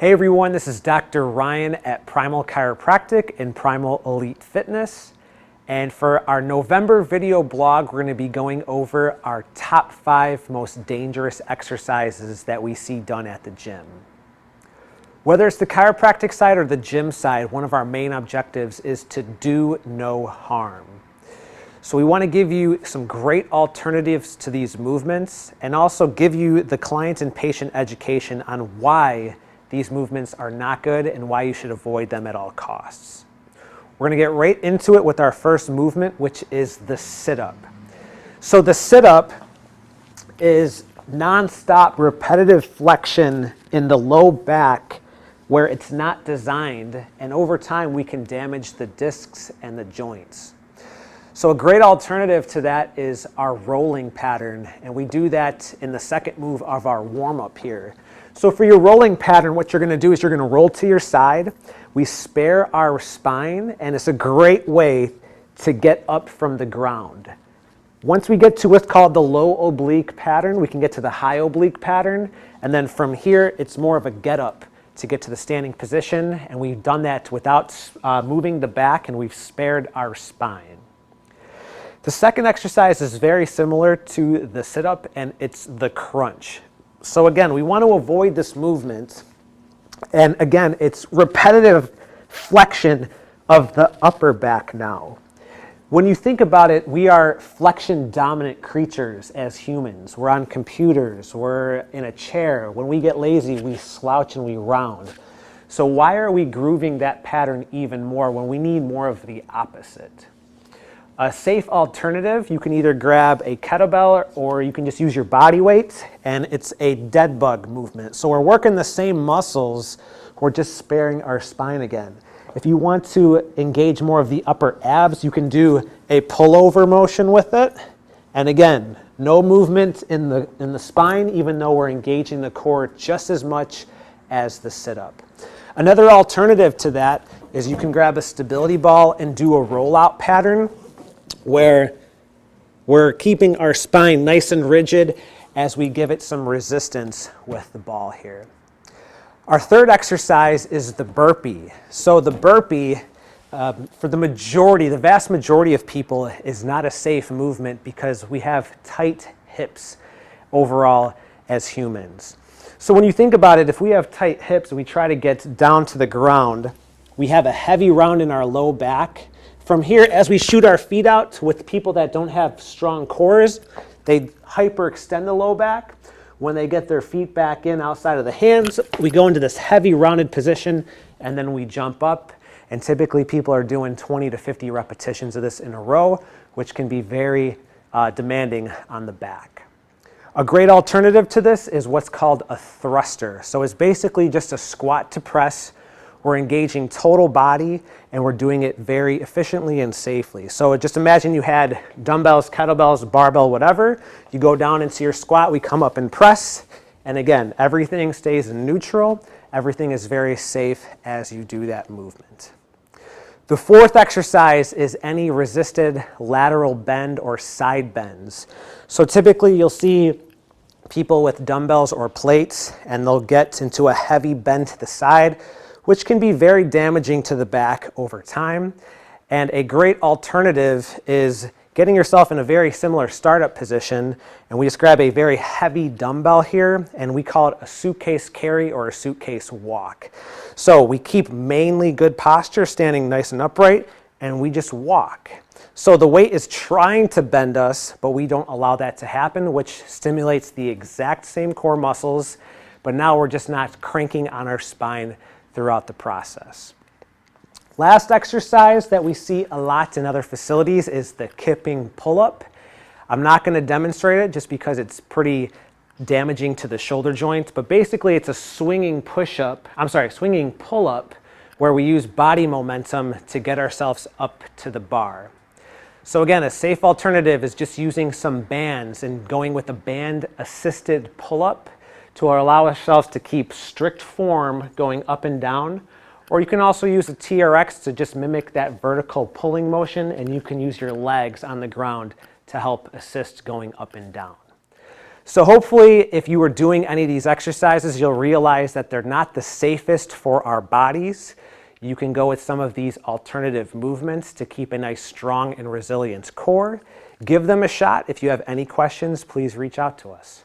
Hey everyone, this is Dr. Ryan at Primal Chiropractic and Primal Elite Fitness. And for our November video blog, we're going to be going over our top 5 most dangerous exercises that we see done at the gym. Whether it's the chiropractic side or the gym side, one of our main objectives is to do no harm. So we want to give you some great alternatives to these movements and also give you the client and patient education on why these movements are not good and why you should avoid them at all costs. We're going to get right into it with our first movement, which is the sit-up. So the sit-up is non-stop repetitive flexion in the low back where it's not designed, and over time we can damage the discs and the joints. So a great alternative to that is our rolling pattern, and we do that in the second move of our warm-up here. So for your rolling pattern, what you're going to do is you're going to roll to your side. We spare our spine, and it's a great way to get up from the ground. Once we get to what's called the low oblique pattern, we can get to the high oblique pattern, and then from here it's more of a get up to get to the standing position, and we've done that without moving the back, and we've spared our spine. The second exercise is very similar to the sit-up, and it's the crunch. So again, we want to avoid this movement, and again, it's repetitive flexion of the upper back now. When you think about it, we are flexion-dominant creatures as humans. We're on computers, we're in a chair. When we get lazy, we slouch and we round. So why are we grooving that pattern even more when we need more of the opposite? A safe alternative, you can either grab a kettlebell or you can just use your body weight, and it's a dead bug movement. So we're working the same muscles, we're just sparing our spine again. If you want to engage more of the upper abs, you can do a pullover motion with it. And again, no movement in the spine, even though we're engaging the core just as much as the sit-up. Another alternative to that is you can grab a stability ball and do a rollout pattern where we're keeping our spine nice and rigid as we give it some resistance with the ball here. Our third exercise is the burpee. So the burpee, for the vast majority of people, is not a safe movement because we have tight hips overall as humans. So when you think about it, if we have tight hips and we try to get down to the ground, we have a heavy round in our low back. From here, as we shoot our feet out, with people that don't have strong cores, they hyperextend the low back. When they get their feet back in outside of the hands, we go into this heavy rounded position, and then we jump up. And typically people are doing 20 to 50 repetitions of this in a row, which can be very demanding on the back. A great alternative to this is what's called a thruster. So it's basically just a squat to press. We're engaging total body, and we're doing it very efficiently and safely. So just imagine you had dumbbells, kettlebells, barbell, whatever. You go down into your squat, we come up and press. And again, everything stays in neutral. Everything is very safe as you do that movement. The fourth exercise is any resisted lateral bend or side bends. So typically you'll see people with dumbbells or plates, and they'll get into a heavy bend to the side, which can be very damaging to the back over time. And a great alternative is getting yourself in a very similar startup position, and we just grab a very heavy dumbbell here, and we call it a suitcase carry or a suitcase walk. So we keep mainly good posture, standing nice and upright, and we just walk. So the weight is trying to bend us, but we don't allow that to happen, which stimulates the exact same core muscles, but now we're just not cranking on our spine throughout the process. Last exercise that we see a lot in other facilities is the Kipping Pullup. I'm not going to demonstrate it just because it's pretty damaging to the shoulder joint, but basically it's a swinging pull-up where we use body momentum to get ourselves up to the bar. So again, a safe alternative is just using some bands and going with a band-assisted pull-up to allow ourselves to keep strict form going up and down. Or you can also use a TRX to just mimic that vertical pulling motion, and you can use your legs on the ground to help assist going up and down. So hopefully, if you were doing any of these exercises, you'll realize that they're not the safest for our bodies. You can go with some of these alternative movements to keep a nice, strong, and resilient core. Give them a shot. If you have any questions, please reach out to us.